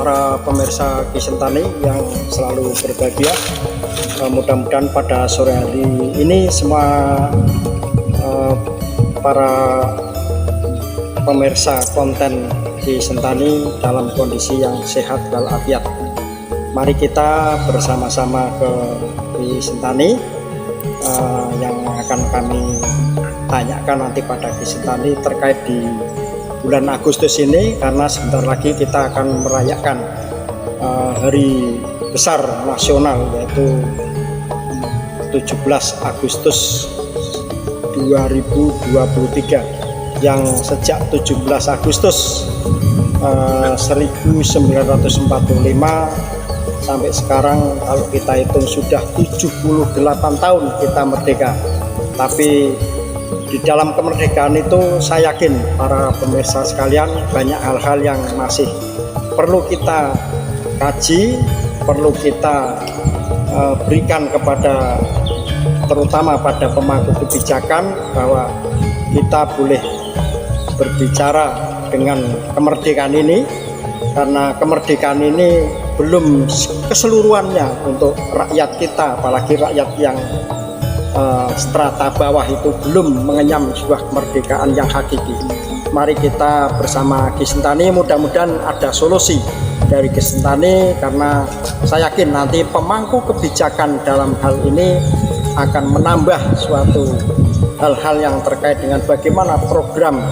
para pemirsa Ki Sentani yang selalu berbahagia. Mudah-mudahan pada sore hari ini semua para pemirsa konten Ki Sentani dalam kondisi yang sehat walafiat. Mari kita bersama-sama ke Ki Sentani yang akan kami tanyakan nanti pada Ki Sentani terkait di bulan Agustus ini, karena sebentar lagi kita akan merayakan hari besar nasional, yaitu 17 Agustus 2023 yang sejak 17 Agustus 1945 sampai sekarang kalau kita hitung sudah 78 tahun kita merdeka. Tapi di dalam kemerdekaan itu saya yakin para pemirsa sekalian banyak hal-hal yang masih perlu kita kaji, perlu kita berikan kepada terutama pada pemangku kebijakan, bahwa kita boleh berbicara dengan kemerdekaan ini, karena kemerdekaan ini belum keseluruhannya untuk rakyat kita, apalagi rakyat yang strata bawah itu belum mengenyam sebuah kemerdekaan yang hakiki. Mari kita bersama Ki Sentani, mudah-mudahan ada solusi dari Ki Sentani, karena saya yakin nanti pemangku kebijakan dalam hal ini akan menambah suatu hal-hal yang terkait dengan bagaimana program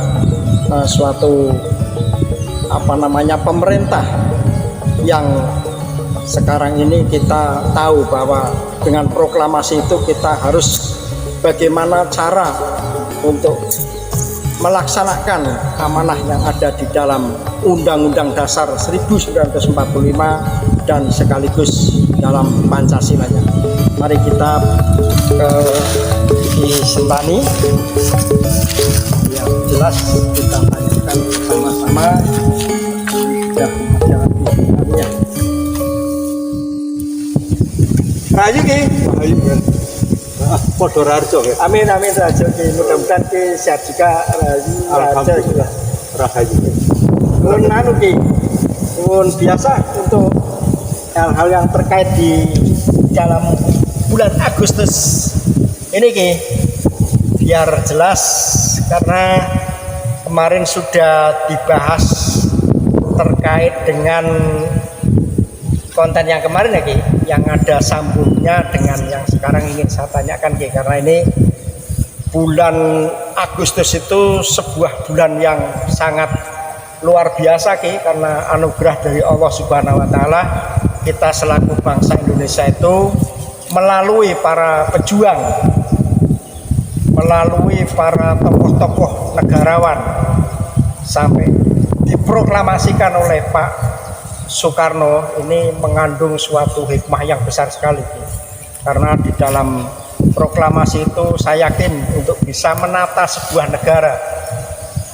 suatu pemerintah yang sekarang ini kita tahu bahwa dengan proklamasi itu kita harus bagaimana cara untuk melaksanakan amanah yang ada di dalam Undang-Undang Dasar 1945 dan sekaligus dalam Pancasilanya. Mari kita ke Ki Sentani, yang jelas kita tanyakan sama-sama. Rayu Ki, Podo Rarjo. Amin amin Rajo Ki, mudah-mudahan Ki sehat juga. Rajo juga Rahayu. Nun anu Ki, nun biasa untuk hal-hal yang terkait di dalam bulan Agustus ini Ki, biar jelas, karena kemarin sudah dibahas terkait dengan konten yang kemarin ya Ki, yang ada sambungnya dengan yang sekarang ingin saya tanyakan Ki, karena ini bulan Agustus itu sebuah bulan yang sangat luar biasa Ki, karena anugerah dari Allah Subhanahu wa Ta'ala. Kita selaku bangsa Indonesia itu melalui para pejuang, melalui para tokoh-tokoh negarawan, sampai diproklamasikan oleh Pak Soekarno, ini mengandung suatu hikmah yang besar sekali, karena di dalam proklamasi itu saya yakin untuk bisa menata sebuah negara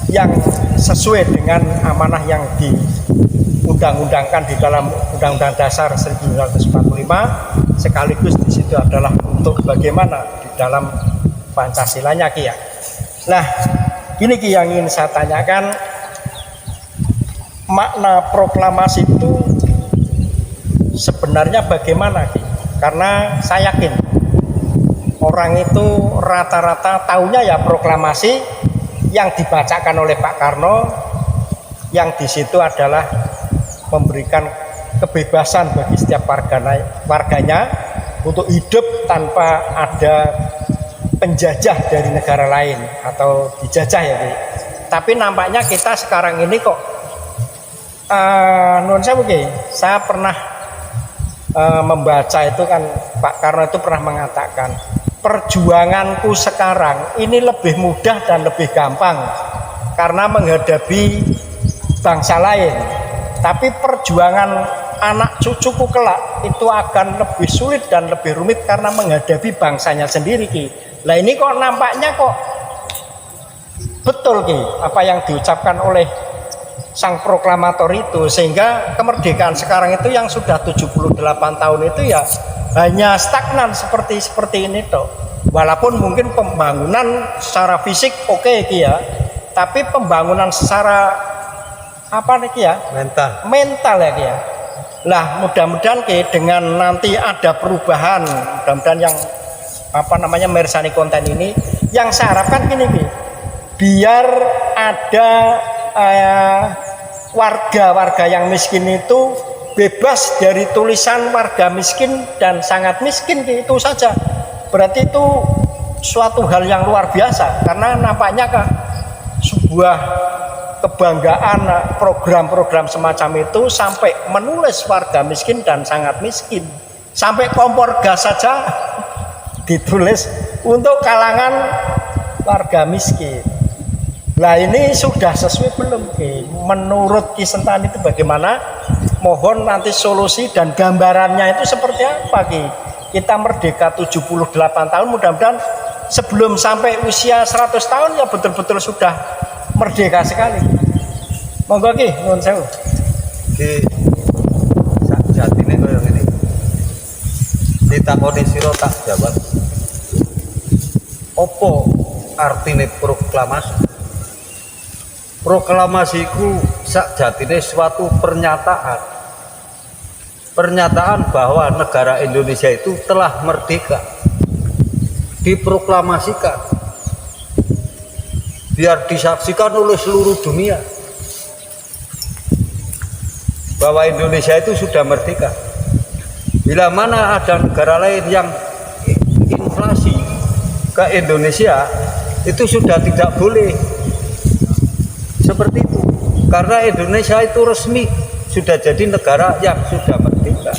yang sesuai dengan amanah yang diundang-undangkan di dalam Undang-Undang Dasar 1945, sekaligus di situ adalah untuk bagaimana di dalam Pancasilanya Ki ya. Nah, gini Ki yang ingin saya tanyakan, makna proklamasi itu sebenarnya bagaimana Ki? Karena saya yakin orang itu rata-rata taunya ya proklamasi yang dibacakan oleh Pak Karno, yang di situ adalah memberikan kebebasan bagi setiap warganya untuk hidup tanpa ada penjajah dari negara lain atau dijajah ya Ki. Tapi nampaknya kita sekarang ini kok saya pernah membaca itu kan, Pak Karno itu pernah mengatakan, perjuanganku sekarang ini lebih mudah dan lebih gampang karena menghadapi bangsa lain, tapi perjuangan anak cucuku kelak itu akan lebih sulit dan lebih rumit karena menghadapi bangsanya sendiri Ki. Lah ini kok nampaknya kok betul Ki apa yang diucapkan oleh sang proklamator itu, sehingga kemerdekaan sekarang itu yang sudah 78 tahun itu ya hanya stagnan seperti ini toh. Walaupun mungkin pembangunan secara fisik oke Ki ya, tapi pembangunan secara apa nih ya? Mental ya Ki ya. Lah mudah-mudahan Ki dengan nanti ada perubahan, mudah-mudahan yang apa namanya mersani konten ini, yang saya harapkan gini Ki, biar ada warga-warga yang miskin itu bebas dari tulisan warga miskin dan sangat miskin Ki, itu saja. Berarti itu suatu hal yang luar biasa, karena nampaknya Kak sebuah kebanggaan program-program semacam itu sampai menulis warga miskin dan sangat miskin, sampai kompor gas saja ditulis untuk kalangan warga miskin. Nah ini sudah sesuai belum Ki? Menurut Ki Sentan itu bagaimana? Mohon nanti solusi dan gambarannya itu seperti apa Ki? Kita merdeka 78 tahun, mudah-mudahan sebelum sampai usia 100 tahun ya betul-betul sudah merdeka sekali. Monggo Ki, nuwun sewu. Ki sakjatine koyo ngene. Ditakoni sira tak jawab. Apa artine proklamasi? Proklamasi iku sakjatine suatu pernyataan. Pernyataan bahwa negara Indonesia itu telah merdeka. Diproklamasikan. Biar disaksikan oleh seluruh dunia bahwa Indonesia itu sudah merdeka. Bila mana ada negara lain yang invasi ke Indonesia, itu sudah tidak boleh seperti itu, karena Indonesia itu resmi sudah jadi negara yang sudah merdeka.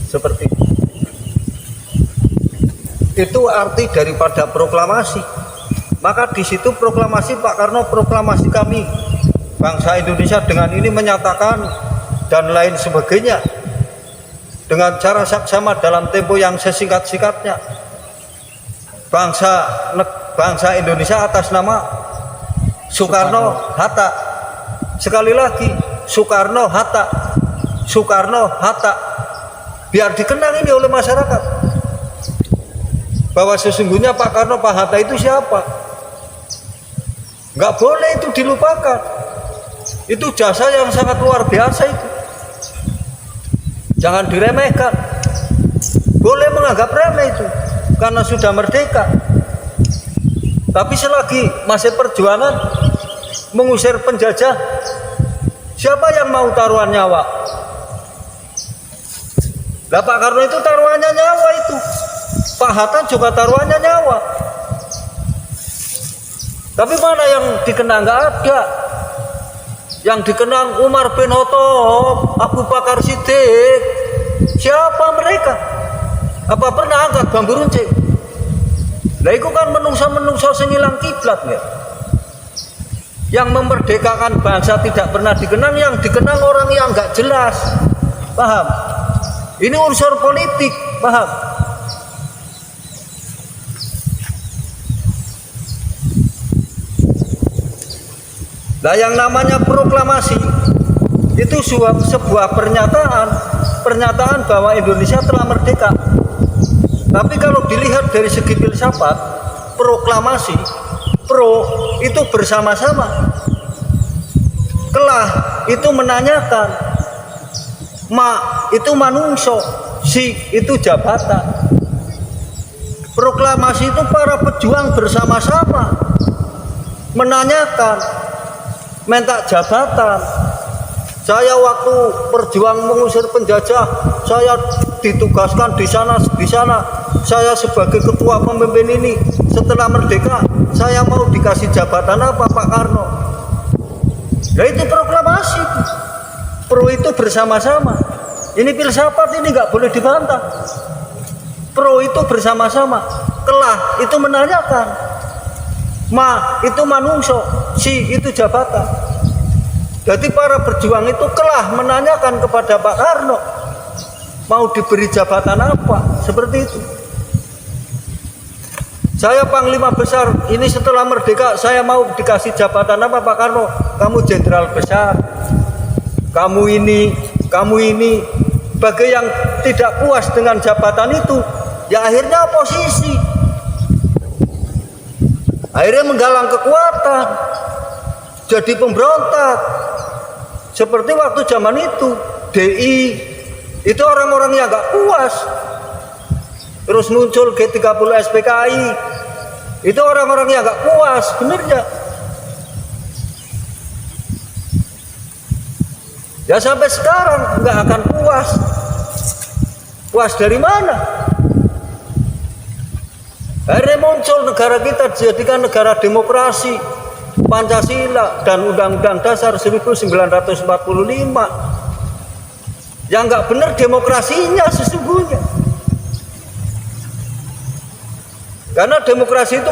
Seperti itu arti daripada proklamasi. Maka di situ proklamasi Pak Karno, proklamasi kami bangsa Indonesia dengan ini menyatakan dan lain sebagainya dengan cara saksama dalam tempo yang sesingkat-singkatnya. Bangsa Indonesia atas nama Soekarno Hatta. Sekali lagi Soekarno Hatta, Soekarno Hatta, biar dikenang ini oleh masyarakat bahwa sesungguhnya Pak Karno, Pak Hatta itu siapa. Nggak boleh itu dilupakan. Itu jasa yang sangat luar biasa itu. Jangan diremehkan. Boleh menganggap remeh itu karena sudah merdeka. Tapi selagi masih perjuangan mengusir penjajah, siapa yang mau taruhan nyawa? Lah Pak Karno itu taruhannya nyawa itu. Pak Hatta juga taruhannya nyawa. Tapi mana yang dikenang? Nggak ada. Yang dikenang Umar bin Khattab, Abu Bakar Siddiq. Siapa mereka? Apa pernah angkat bambu runcing? Lah itu kan menungso-menungso sing ilang kiblat ya. Yang memerdekakan bangsa tidak pernah dikenang, yang dikenang orang yang nggak jelas. Paham? Ini unsur politik, paham? Nah yang namanya proklamasi itu sebuah pernyataan bahwa Indonesia telah merdeka. Tapi kalau dilihat dari segi filsafat, proklamasi, pro itu bersama-sama, kelah itu menanyakan, ma itu manungso, si itu jabatan. Proklamasi itu para pejuang bersama-sama menanyakan, minta jabatan. Saya waktu berjuang mengusir penjajah, saya ditugaskan di sana. Saya sebagai ketua pemimpin ini, setelah merdeka, saya mau dikasih jabatan apa Pak Karno? Nah itu proklamasi. Pro itu bersama-sama. Ini filsafat, ini nggak boleh dibantah. Pro itu bersama-sama. Kelah itu menanyakan. Ma itu manungso, si itu jabatan. Jadi para berjuang itu kelah menanyakan kepada Pak Karno mau diberi jabatan apa, seperti itu. Saya Panglima Besar, ini setelah merdeka saya mau dikasih jabatan apa Pak Karno? Kamu Jenderal Besar, kamu ini. Bagi yang tidak puas dengan jabatan itu, ya akhirnya oposisi. Akhirnya menggalang kekuatan, jadi pemberontak. Seperti waktu zaman itu DI itu orang-orang yang nggak puas, terus muncul G30 SPKI, itu orang-orang yang nggak puas, bener ya? Ya sampai sekarang nggak akan puas. Puas dari mana? Akhirnya muncul negara kita dijadikan negara demokrasi, Pancasila dan Undang-Undang Dasar 1945. Yang nggak benar demokrasinya sesungguhnya. Karena demokrasi itu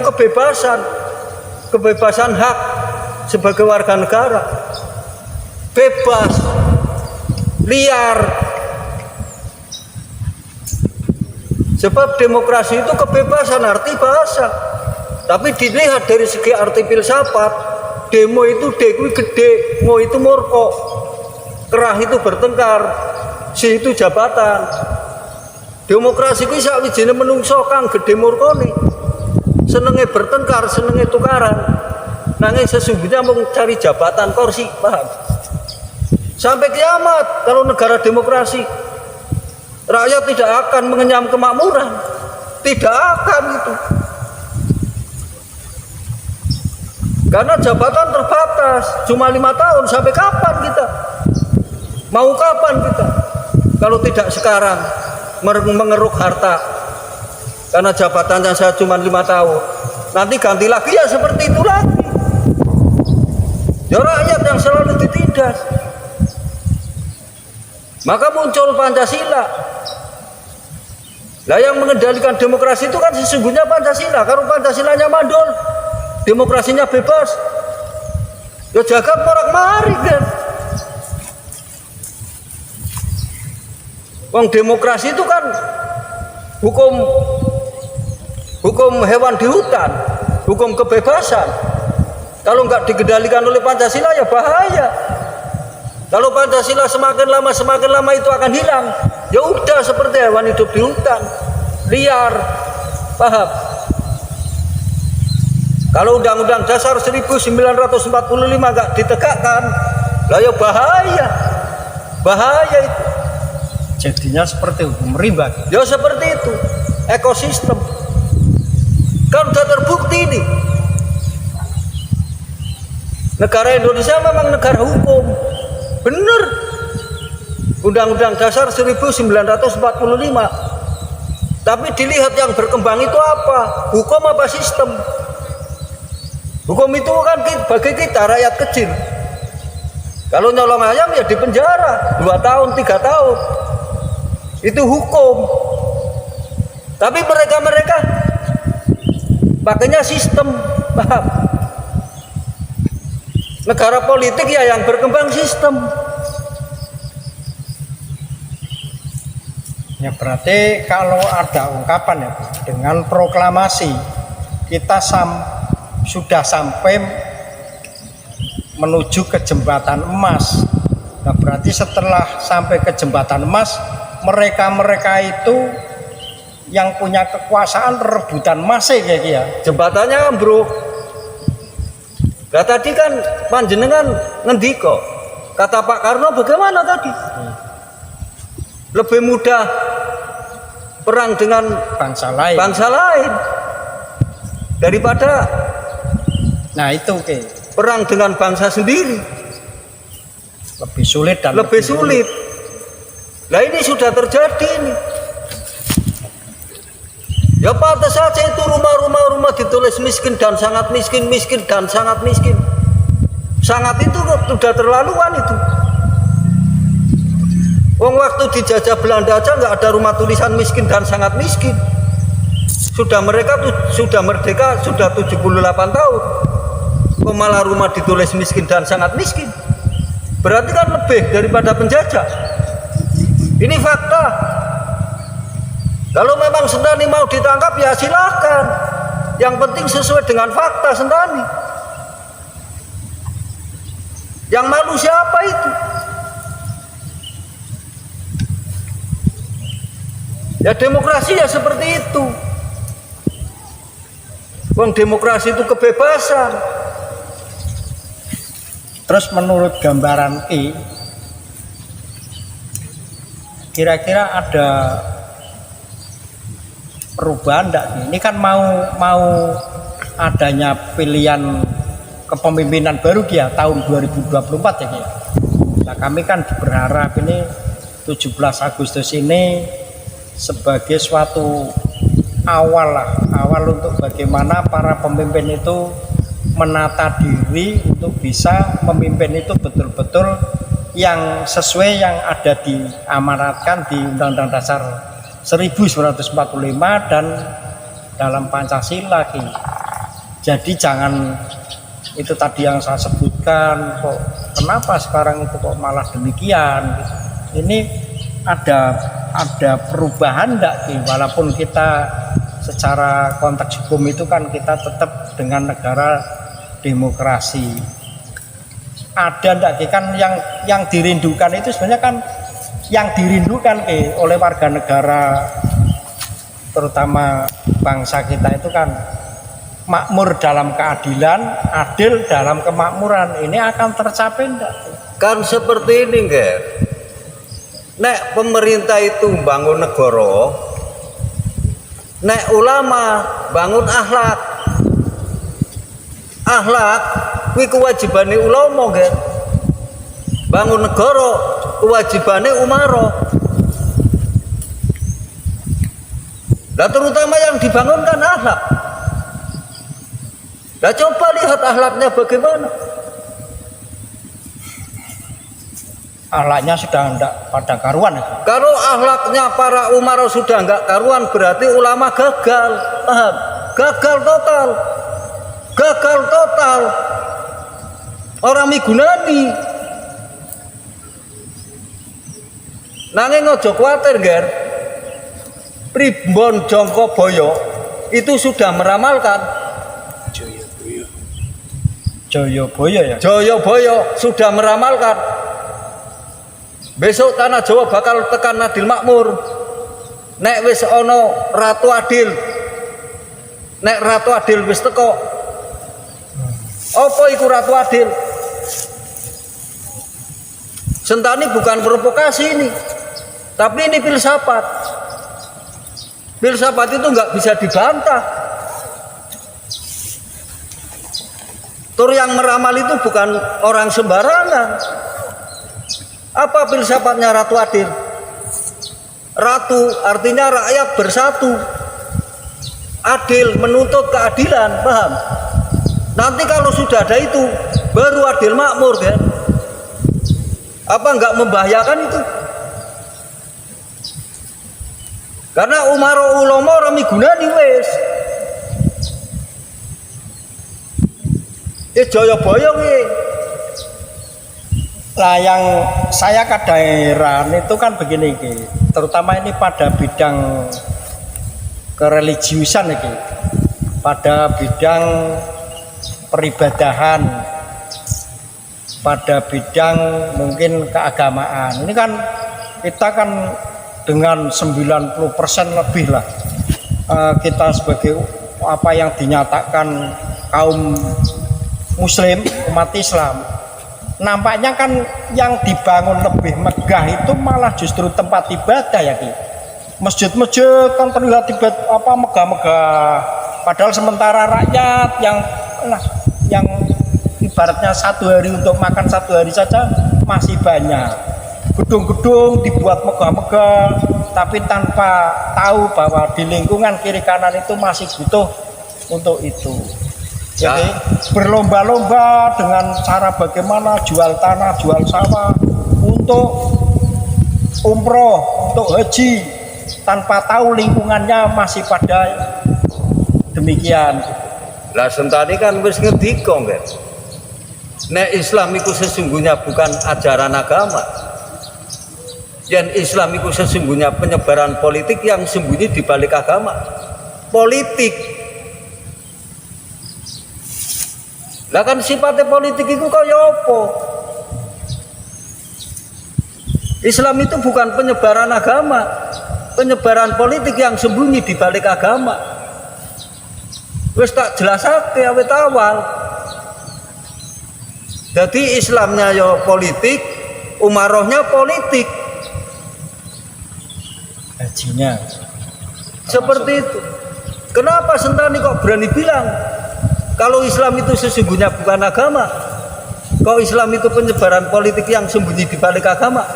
kebebasan hak sebagai warga negara, bebas, liar. Sebab demokrasi itu kebebasan arti bahasa. Tapi dilihat dari segi arti filsafat, demo itu dekui gede, mo itu murko, kerah itu bertengkar, si itu jabatan. Demokrasi ku sawijine menungso kang gede murkone, senenge bertengkar, senenge tukaran, nanging sesungguhnya mau cari jabatan kursi, paham? Sampai kiamat kalau negara demokrasi, rakyat tidak akan mengenyam kemakmuran, tidak akan itu. Karena jabatan terbatas, cuma 5 tahun. Sampai kapan kita? Mau kapan kita? Kalau tidak sekarang mengeruk harta, karena jabatannya saya cuma 5 tahun. Nanti ganti lagi ya seperti itu lagi. Ya rakyat yang selalu ditindas. Maka muncul Pancasila. Lah yang mengendalikan demokrasi itu kan sesungguhnya Pancasila. Kalau Pancasilanya mandul, demokrasinya bebas, ya jagat morak-marik kan. Wong demokrasi itu kan hukum hewan di hutan, hukum kebebasan. Kalau nggak dikendalikan oleh Pancasila ya bahaya. Kalau Pancasila semakin lama itu akan hilang. Ya udah seperti hewan hidup di hutan, liar, paham? Kalau Undang-Undang Dasar 1945 nggak ditegakkan, lah ya bahaya itu. Jadinya seperti hukum rimba. Ya seperti itu, ekosistem. Kan sudah terbukti ini. Negara Indonesia memang negara hukum, bener. Undang-Undang Dasar 1945. Tapi dilihat yang berkembang itu apa? Hukum apa sistem? Hukum itu kan bagi kita rakyat kecil. Kalau nyolong ayam ya di penjara 2 tahun, 3 tahun. Itu hukum. Tapi mereka pakainya sistem, paham? Negara politik ya yang berkembang sistem. Ya berarti kalau ada ungkapan ya Bu, dengan proklamasi kita sudah sampai menuju ke jembatan emas. Nah berarti setelah sampai ke jembatan emas, mereka itu yang punya kekuasaan rebutan masih kayak ya. Jembatannya ambruk. Nah tadi kan panjenengan ngendiko, kata Pak Karno bagaimana tadi? Lebih mudah perang dengan bangsa lain daripada itu perang dengan bangsa sendiri. Lebih sulit dan lebih sulit. Nah ini sudah terjadi ini. Ya pantas saja itu rumah ditulis miskin dan sangat miskin, miskin dan sangat miskin. Sangat itu sudah terlaluan itu. Wong waktu dijajah Belanda aja nggak ada rumah tulisan miskin dan sangat miskin. Mereka sudah merdeka sudah 78 tahun. Kok malah rumah ditulis miskin dan sangat miskin? Berarti kan lebih daripada penjajah. Ini fakta. Kalau memang Sentani mau ditangkap ya silakan. Yang penting sesuai dengan fakta Sentani. Yang malu siapa itu? Ya demokrasi ya seperti itu. Wong demokrasi itu kebebasan. Terus menurut gambaran kira-kira ada perubahan enggak? Ini kan mau adanya pilihan kepemimpinan baru ya tahun 2024 ya. Nah, kami kan berharap ini 17 Agustus ini sebagai suatu awal untuk bagaimana para pemimpin itu menata diri untuk bisa memimpin itu betul-betul yang sesuai yang ada diamanatkan di Undang-Undang Dasar 1945 dan dalam Pancasila. Jadi jangan itu tadi yang saya sebutkan, kok kenapa sekarang itu kok malah demikian gitu. Ini ada perubahan enggak walaupun kita secara konteks hukum itu kan kita tetap dengan negara demokrasi. Ada enggak kan yang dirindukan itu sebenarnya kan yang dirindukan oleh warga negara terutama bangsa kita itu kan makmur dalam keadilan, adil dalam kemakmuran. Ini akan tercapai enggak? Kan seperti ini, Ger. Nek pemerintah itu bangun negara, nek ulama bangun akhlak. Akhlak kuwi kewajibane ulama, Ger. Bangun negara kewajibane umara. Nah, terutama yang dibangunkan akhlak. Nah, coba lihat akhlaknya bagaimana. Akhlaknya sudah enggak pada karuan ya? Kalau akhlaknya para umara sudah enggak karuan, berarti ulama gagal. Paham? Gagal total. Gagal total. Orang migunani. Nanging ojo kuwatir, Ger. Primbon Jongko Boyo itu sudah meramalkan. Joyoboyo ya? Joyoboyo sudah meramalkan. Besok tanah Jawa bakal tekan adil makmur. Nek wis ono Ratu Adil. Nek Ratu Adil wis teko. Apa iku Ratu Adil? Sentani bukan provokasi ini. Tapi ini filsafat. Filsafat itu nggak bisa dibantah. Tur yang meramal itu bukan orang sembarangan. Apa filsafatnya Ratu Adil? Ratu artinya rakyat bersatu. Adil menuntut keadilan, paham? Nanti kalau sudah ada itu, baru adil makmur, kan? Apa enggak membahayakan itu? Karena umaro ulama ora migunani wis. Joyoboyo ki. Lah yang saya ke daerah itu kan begini Ki. Terutama ini pada bidang kereligiusan iki. Pada bidang peribadahan, pada bidang mungkin keagamaan. Ini kan kita kan dengan 90% lebih lah kita sebagai apa yang dinyatakan kaum muslim, umat Islam, nampaknya kan yang dibangun lebih megah itu malah justru tempat ibadah ya Ki. Masjid-masjid kan terlihat megah-megah, padahal sementara rakyat yang ibaratnya satu hari untuk makan satu hari saja masih banyak. Gedung-gedung dibuat megah-megah, tapi tanpa tahu bahwa di lingkungan kiri kanan itu masih butuh untuk itu. Jadi berlomba-lomba dengan cara bagaimana jual tanah, jual sawah untuk umroh, untuk haji, tanpa tahu lingkungannya masih pada demikian. Lah sentani kan wis ngendika, kan? Nek Islam itu sesungguhnya bukan ajaran agama. Yang Islam itu sesungguhnya penyebaran politik yang sembunyi di balik agama. Politik. Lah kan sifatnya politik itu kaya apa? Islam itu bukan penyebaran agama, penyebaran politik yang sembunyi di balik agama. Wis tak jelasake awit awal. Jadi Islamnya ya politik, umarohnya politik. Hajinya Seperti itu. Kenapa Sentani kok berani bilang kalau Islam itu sesungguhnya bukan agama? Kok Islam itu penyebaran politik yang sembunyi di balik agama?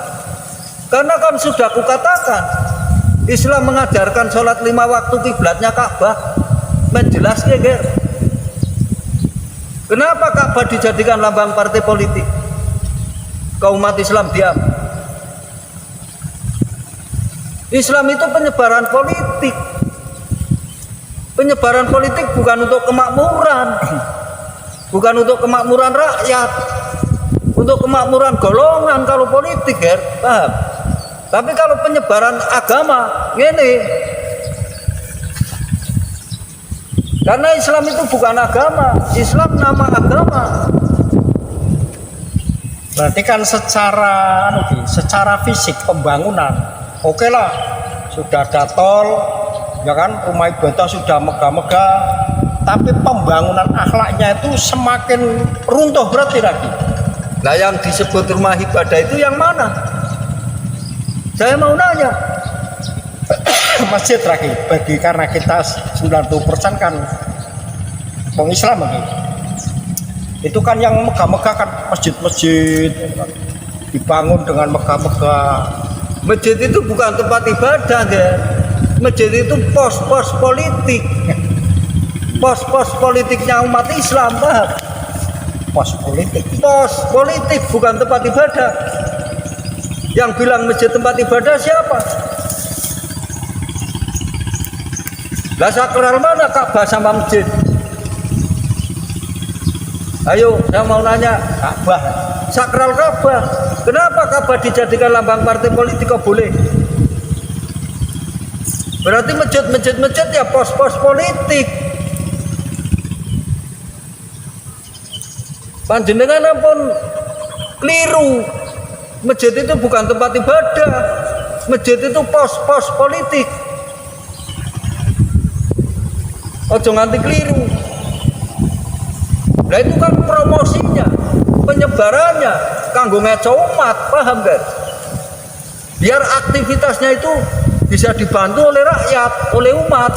Karena kan sudah kukatakan, Islam mengajarkan sholat 5 waktu kiblatnya Ka'bah. Menjelaskan, ger. Kenapa Ka'bah dijadikan lambang partai politik? Kaum umat Islam diam. Islam itu penyebaran politik. Penyebaran politik bukan untuk kemakmuran. Bukan untuk kemakmuran rakyat. Untuk kemakmuran golongan kalau politik, ya, paham? Tapi kalau penyebaran agama, ini. Karena Islam itu bukan agama, Islam nama agama. berarti kan secara fisik pembangunan oke lah, sudah ada tol, ya kan, rumah ibadah sudah megah-megah, tapi pembangunan akhlaknya itu semakin runtuh berarti lagi. Nah, yang disebut rumah ibadah itu yang mana? Saya mau nanya. Masjid lagi, karena kita 90% kan orang Islam lagi. Itu kan yang megah-megah kan masjid-masjid dibangun dengan megah-megah. Masjid itu bukan tempat ibadah, ya. Masjid itu pos-pos politik. Pos-pos politiknya umat Islam, paham? Pos politik. Pos politik bukan tempat ibadah. Yang bilang masjid tempat ibadah siapa? Lah sakral mana Ka'bah sama masjid? Ayo, saya mau nanya. Ka'bah. Sakral Ka'bah. Kenapa Ka'bah dijadikan lambang partai politik kok boleh? Berarti masjid ya pos-pos politik. Panjenengan pun keliru. Masjid itu bukan tempat ibadah. Masjid itu pos-pos politik. Ojo nganti keliru. Nah itu kan promosinya, penyebarannya, kanggo ngeco umat, paham kan? Biar aktivitasnya itu bisa dibantu oleh rakyat, oleh umat,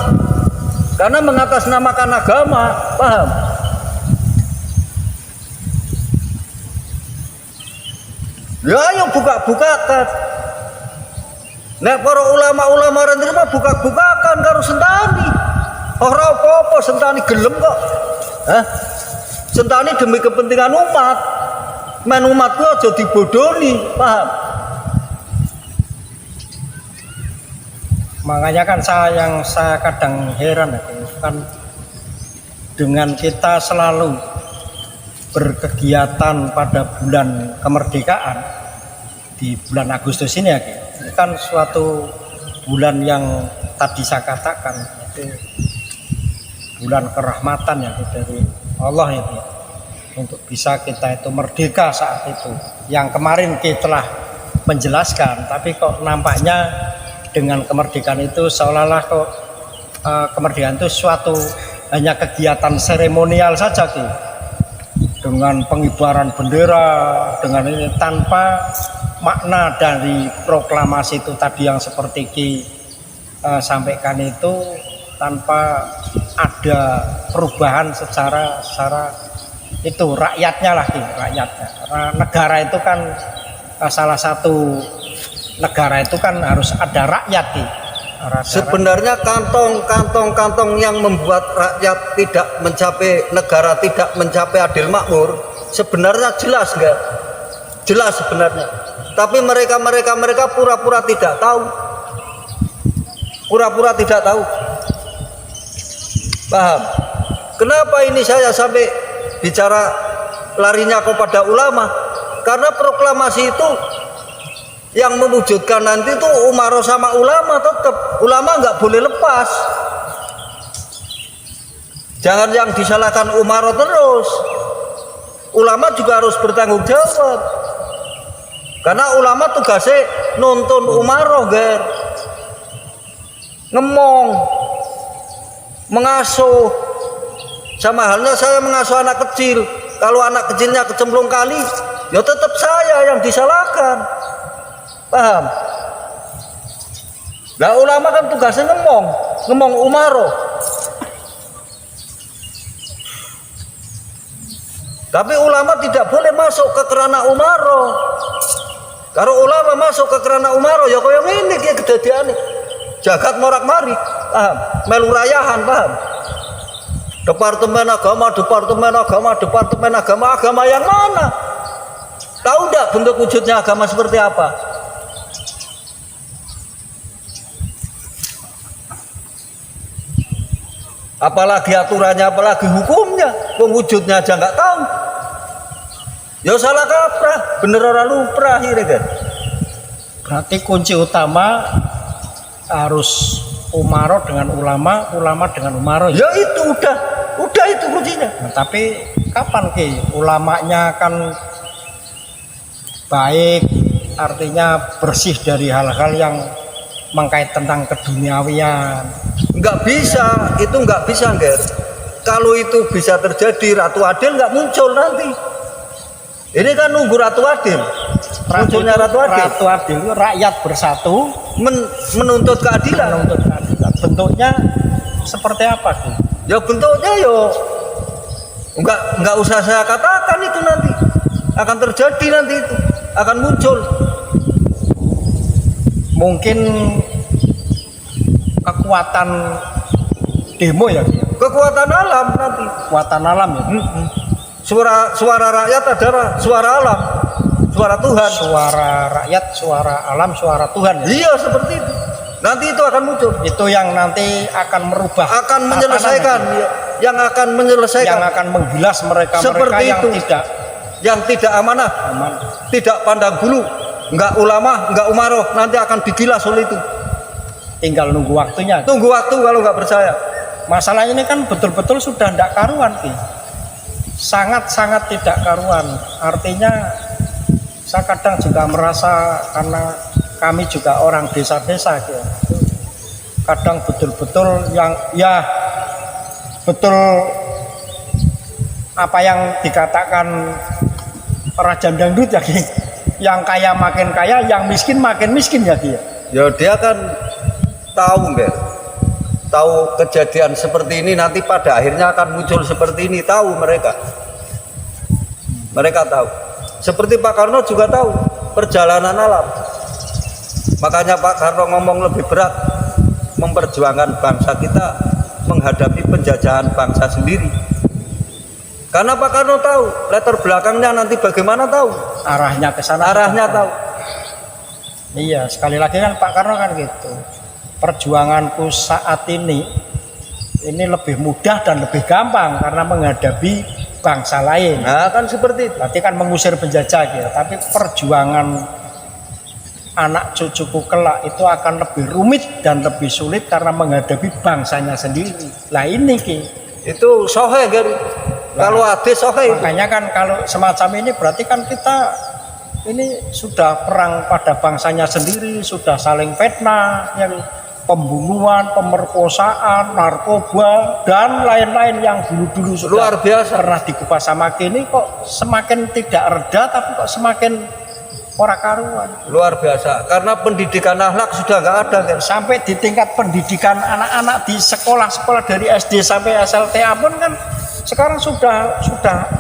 karena mengatasnamakan agama, paham? Ya ayo buka-bukakan. Nek para ulama-ulama renderima buka-bukakan karo Sentani. Ora apa-apa Sentani gelem kok. Hah? Sentani demi kepentingan umat. Men umatku aja dibodoni, paham? Makanya kan saya kadang heran ya, kan dengan kita selalu berkegiatan pada bulan kemerdekaan di bulan Agustus ini ya, itu kan suatu bulan yang tadi saya katakan itu bulan kerahmatan ya dari Allah itu ya, untuk bisa kita itu merdeka saat itu. Yang kemarin kita telah menjelaskan, tapi kok nampaknya dengan kemerdekaan itu seolah-olah kok kemerdekaan itu suatu hanya kegiatan seremonial saja gitu, dengan pengibaran bendera, dengan ini tanpa makna dari proklamasi itu tadi yang seperti Ki sampaikan itu, tanpa ada perubahan secara itu rakyatnya lah Ki, rakyatnya. Karena negara itu kan salah satu negara itu kan harus ada rakyat Ki. Sebenarnya kantong-kantong yang membuat rakyat tidak mencapai, negara tidak mencapai adil makmur, sebenarnya jelas enggak? Jelas sebenarnya. Tapi mereka pura-pura tidak tahu. Pura-pura tidak tahu. Paham? Kenapa ini saya sampai bicara larinya kepada ulama? Karena proklamasi itu yang mewujudkan nanti itu umaroh sama ulama, tetap ulama nggak boleh lepas. Jangan yang disalahkan umaroh terus. Ulama juga harus bertanggung jawab. Karena ulama tugasnya nonton umaroh, ger, ngemong, mengasuh. Sama halnya saya mengasuh anak kecil. Kalau anak kecilnya kecemplung kali, ya tetap saya yang disalahkan. Paham? Nah ulama kan tugasnya ngomong umaro. Tapi ulama tidak boleh masuk ke kerana umaro. Kalau ulama masuk ke kerana umaro, ya kaya ngene iki kedadiane. Jagat morak marik, paham? Melu rayahan, paham? Departemen agama, agama yang mana? Tahu enggak bentuk wujudnya agama seperti apa? Apalagi aturannya, apalagi hukumnya, wujudnya aja nggak tahu. Ya salah kaprah, bener orang lupa akhirnya kan. Berarti kunci utama harus umaro dengan ulama, ulama dengan umaro. Ya itu udah itu kuncinya. Nah, tapi kapan Ki ulamanya kan baik, artinya bersih dari hal-hal yang mengkait tentang keduniawian? Nggak bisa, itu nggak bisa, Ger. Kalau itu bisa terjadi, Ratu Adil nggak muncul nanti. Ini kan nunggu Ratu Adil. Munculnya Ratu Adil. Ratu Adil itu rakyat bersatu menuntut keadilan. menuntut keadilan. Bentuknya seperti apa Ki? Ya bentuknya yo nggak usah saya katakan, itu nanti akan terjadi, nanti itu akan muncul. Mungkin kekuatan demo ya Ki? Kekuatan alam nanti. Kekuatan alam ya. Suara rakyat adalah suara alam, suara Tuhan. Suara rakyat, suara alam, suara Tuhan. Iya seperti itu. Nanti itu akan muncul. Itu yang nanti akan merubah, akan menyelesaikan, yang akan menyelesaikan, yang akan menggilas mereka seperti yang itu. Yang tidak amanah, tidak pandang bulu, enggak ulama, enggak umaroh, nanti akan digilas oleh itu. Tinggal nunggu waktunya. Tunggu waktu kalau nggak percaya. Masalah ini kan betul-betul sudah tidak karuan Ki. Sangat-sangat tidak karuan. Artinya saya kadang juga merasa, karena kami juga orang desa-desa gitu. Kadang betul-betul yang ya betul apa yang dikatakan Raja Dangdut ya Ki. Yang kaya makin kaya, yang miskin makin miskin ya Ki. Ya dia kan tahu nggak? Tahu kejadian seperti ini nanti pada akhirnya akan muncul seperti ini, tahu mereka tahu. Seperti Pak Karno juga tahu perjalanan alam. Makanya Pak Karno ngomong lebih berat, memperjuangkan bangsa kita menghadapi penjajahan bangsa sendiri. Karena Pak Karno tahu latar belakangnya nanti bagaimana, tahu Arahnya ke sana. arahnya tahu. Iya, sekali lagi kan Pak Karno kan gitu. Perjuanganku saat ini lebih mudah dan lebih gampang karena menghadapi bangsa lain. Nah kan seperti itu. Berarti kan mengusir penjajah gitu. Tapi perjuangan anak cucuku kelak itu akan lebih rumit dan lebih sulit karena menghadapi bangsanya sendiri. Lah ini Ki. Itu sohe Gary. Kalau ada sohe. Makanya kan kalau semacam ini berarti kan kita ini sudah perang pada bangsanya sendiri, sudah saling fitnah, yang pembunuhan, pemerkosaan, narkoba dan lain-lain yang dulu-dulu sudah luar biasa pernah dikupas sama kini kok semakin tidak reda, tapi kok semakin ora karuan. Luar biasa, karena pendidikan akhlak sudah nggak ada kan. Sampai di tingkat pendidikan anak-anak di sekolah-sekolah dari SD sampai SLTA pun kan sekarang sudah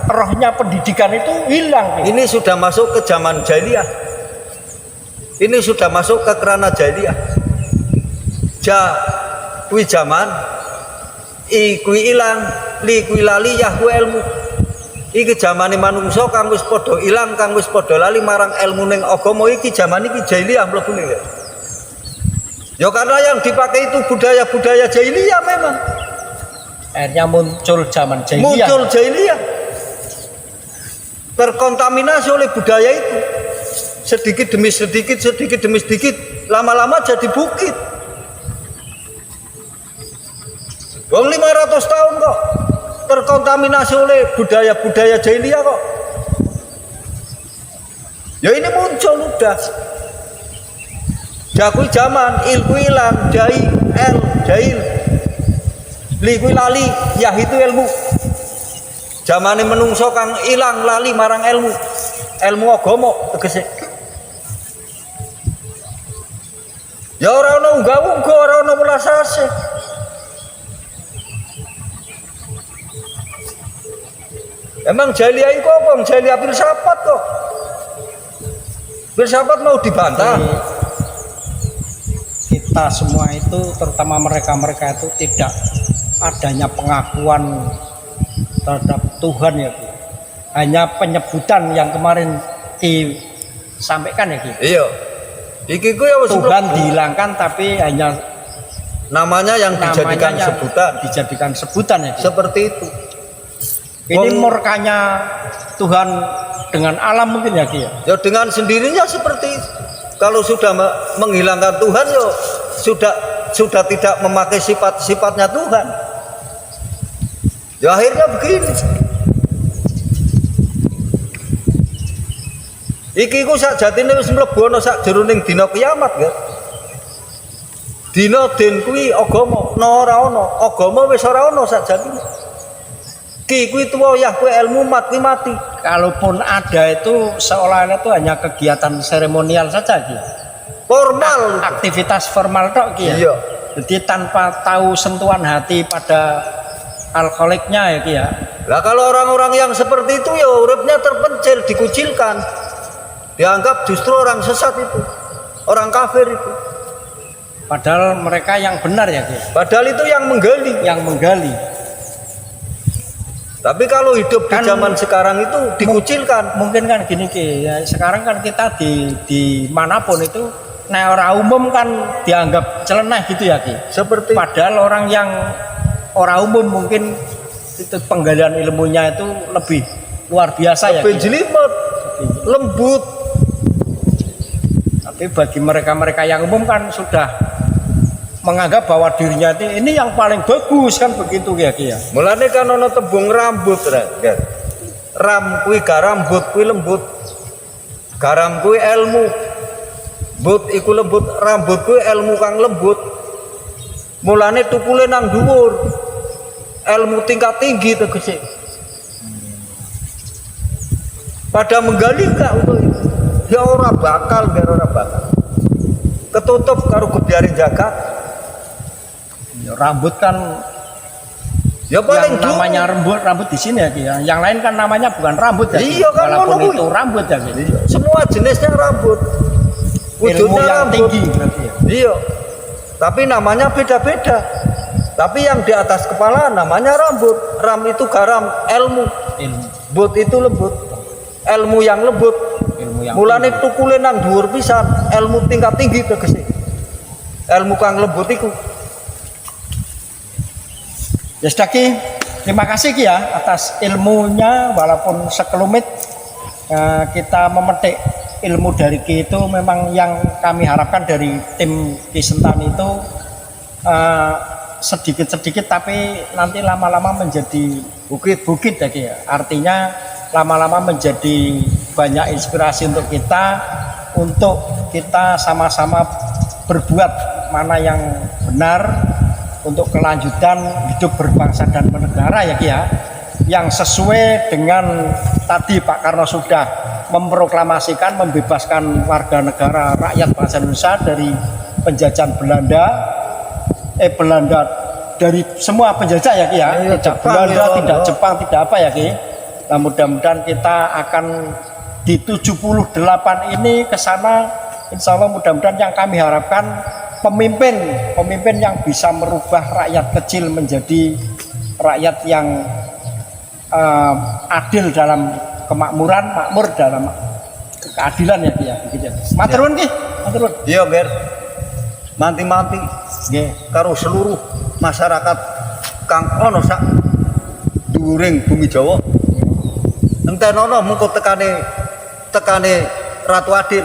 rohnya pendidikan itu hilang. Ini sudah masuk ke zaman jahiliyah. Ini sudah masuk ke kerana jahiliyah. Kui zaman kui ilang li kui lali yah kui ilmu. Iki zamane manungsa kang wis padha ilang, kang wis padha lali marang ilmu ning agama iki, zaman iki jahiliyah mlebune ya. Ya karena yang dipakai itu budaya-budaya jahiliyah memang. Akhirnya muncul zaman jahiliyah. Muncul jahiliyah. Terkontaminasi oleh budaya itu. Sedikit demi sedikit, lama-lama jadi bukit. Wong 500 tahun kok terkontaminasi oleh budaya-budaya jahiliyah kok. Ya ini muncul udah. Jakui zaman, ilku ilang, jahil, li kui lali, yah itu ilmu. Zamane menungso kang ilang lali marang ilmu. Ilmu agama tegese. Ya ora ono unggah-ungguh, ora ono welas asih. Emang jahiliyah itu apa? Jahiliyah filsafat kok. Filsafat mau dibantah. Kita semua itu, terutama mereka-mereka itu tidak adanya pengakuan terhadap Tuhan ya Ki. Hanya penyebutan yang kemarin disampaikan ya Ki. Iya. Iki ku ya Tuhan dihilangkan tapi hanya namanya yang dijadikan namanya sebutan. Dijadikan sebutan ya Ki. Seperti itu. Ini murkanya Tuhan dengan alam mungkin ya Ki ya. Ya dengan sendirinya seperti itu. Kalau sudah menghilangkan Tuhan ya sudah tidak memakai sifat-sifatnya Tuhan. Ya akhirnya begini. Iki ku sak jatine wis mlebu ana sak jeroning dina kiamat ya. Dina den kuwi agama ora ana, agama wis ora ana sak jatine. Ki kuwi tuwa ya kuwi ilmu mati mati. Kalaupun ada itu seolah-olah itu hanya kegiatan seremonial saja Ki. Formal, Aktivitas formal tok Ki ya. Iya. Jadi tanpa tahu sentuhan hati pada alkoholiknya ya Ki ya. Lah kalau orang-orang yang seperti itu ya uripnya terpencil, dikucilkan. Dianggap justru orang sesat itu, orang kafir itu. Padahal mereka yang benar ya Ki. Padahal itu yang menggali. Yang menggali. Tapi kalau hidup di zaman sekarang itu dikucilkan. Mungkin kan gini Ki, ya, sekarang kan kita di manapun itu nah orang umum kan dianggap celeneh gitu ya Ki. Seperti Padahal orang yang orang umum mungkin itu penggalian ilmunya itu lebih luar biasa ya Ki. penjelimet, lembut. Tapi bagi mereka-mereka yang umum kan sudah menganggap bahwa dirinya ini yang paling bagus kan begitu ya Ki ya. Mulane kan ana tembung rambut ra. Ram kuwi garambut kuwi lembut. Garam kuwi ilmu. But iku lembut, rambut kuwi ilmu kang lembut. Mulane tukule nang dhuwur. Ilmu tingkat tinggi tegese. Pada menggali enggak untuk itu. Ya ora bakal, ora bakal. Ketutup karo gebyare jagat. Ya, rambut kan Ya paling yang namanya rambut di sini ya Ki ya. Yang lain kan namanya bukan rambut ya Ki. Iya kan, Walaupun ngono itu kuwi. rambut ya Ki. Semua jenisnya rambut. Ilmu Wujudnya yang rambut. tinggi berarti ya. Iya. Tapi namanya beda-beda. Tapi yang di atas kepala namanya rambut. Ram itu garam, ilmu. Ilmu, But itu lembut. Ilmu yang lembut. ilmu yang Mulane tukule nang dhuwur pisan, ilmu tingkat tinggi tegese. Ilmu kang lembut iku. Ya sudah Ki, terima kasih Ki ya atas ilmunya walaupun sekelumit kita memetik ilmu dari Ki itu memang yang kami harapkan dari tim Ki Sentani itu sedikit-sedikit tapi nanti lama-lama menjadi bukit-bukit ya Ki ya. Artinya lama-lama menjadi banyak inspirasi untuk kita sama-sama berbuat mana yang benar untuk kelanjutan hidup berbangsa dan bernegara ya Ki ya, yang sesuai dengan tadi Pak Karno sudah memproklamasikan membebaskan warga negara rakyat bangsa Indonesia dari penjajahan Belanda dari semua penjajah ya Ki ya, tidak Jepang, Belanda, ya, tidak ya. Jepang, tidak apa ya Ki. Nah, mudah-mudahan kita akan di 78 ini ke sana, insya Allah mudah-mudahan yang kami harapkan pemimpin yang bisa merubah rakyat kecil menjadi rakyat yang adil dalam kemakmuran, makmur dalam keadilan ya Ki ya, begitu ya. Matur nuwun Ki, matur nuwun. Iya, Ger. Manti-manti Nggih. karo seluruh masyarakat kang ana sak dhuwuring bumi Jawa. Entenono mengko tekane Ratu Adil.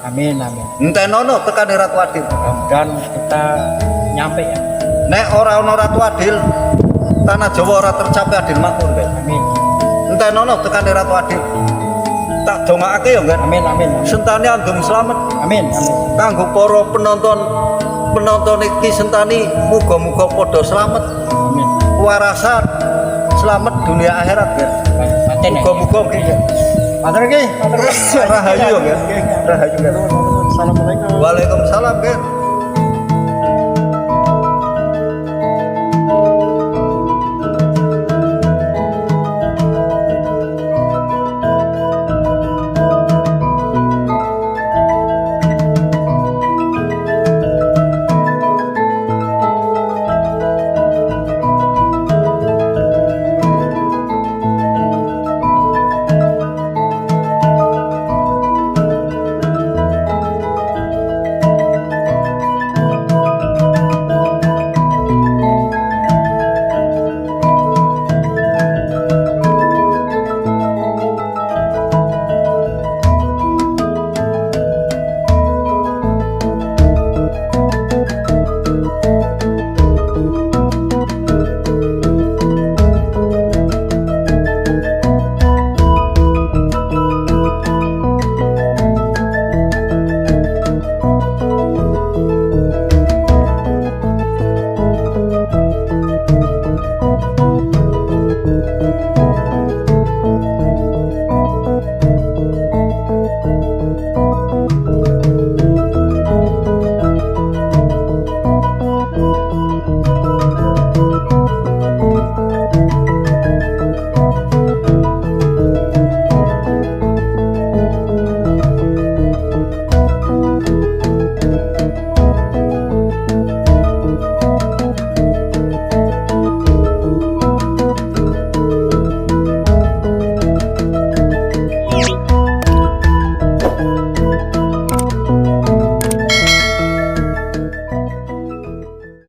Amin amin. Entenono tekane Ratu Adil. Mudah-mudahan kita nyampe ya. Nek ora ana Ratu Adil, tanah Jawa ora tercapai adil makmur, Ger. Amin. Entenono tekane Ratu Adil. Tak dongakake ya, Ger. Amin amin. Sentani andum slamet. Amin amin. Kanggo para penonton iki Sentani muga-muga padha slamet, Amin. warasan, slamet dunia akhirat ya. Paten ya. Muga-muga nggih ya. Matur nggih. Rahayu ya. Rahayu ya. Assalamualaikum. Waalaikumsalam nggih.